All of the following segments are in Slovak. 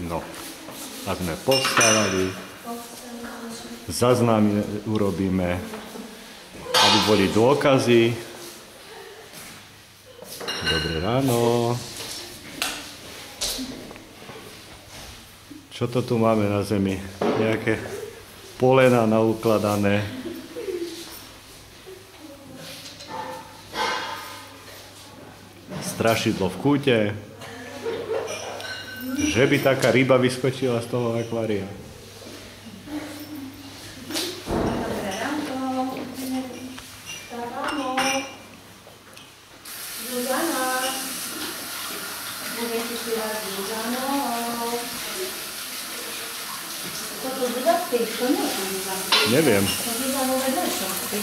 No, a sme povstávali, záznamy urobíme, aby boli dôkazy. Dobré ráno. Čo to tu máme na zemi? Nejaké polena naukladané. Strašidlo v kúte. Že by taká ryba vyskočila z toho akvária. Dobré ráno. Stávamo. Zuzana. Budete si rád Zuzano. Toto Zuzapky, to nie je Zuzapky. Neviem. To Zuzanové dlečovky.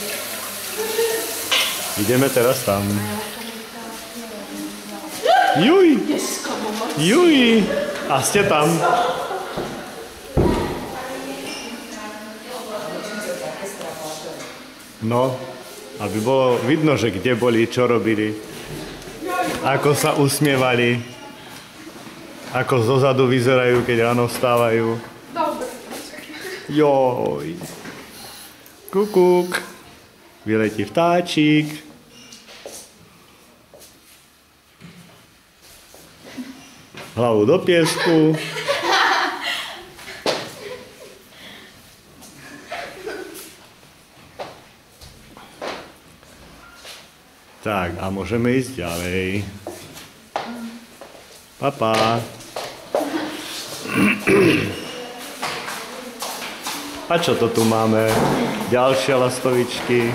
Ideme teraz tam. Juj! Juj! A ste tam? No, aby bolo vidno, že kde boli, čo robili, ako sa usmievali, ako zozadu vyzerajú, keď ráno vstávajú. Joj! Kukuk! Vyletí vtáčik. Hlavu do piesku. Tak, a môžeme ísť ďalej. Papa. A čo to tu máme? Ďalšie lastovičky.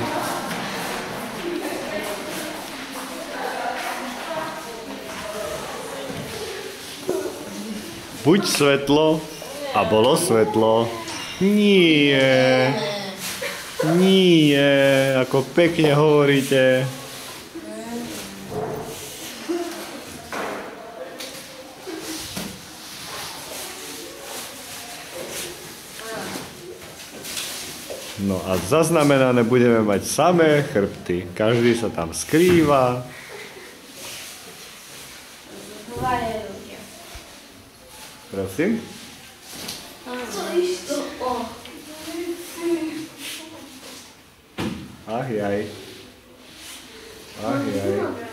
Buď svetlo a bolo svetlo. Nie. Nie. Ako pekne hovoríte. No a zaznamenané budeme mať samé chrbty. Každý sa tam skrýva. Prosím? Co isto? Ach jaj. Ach jaj.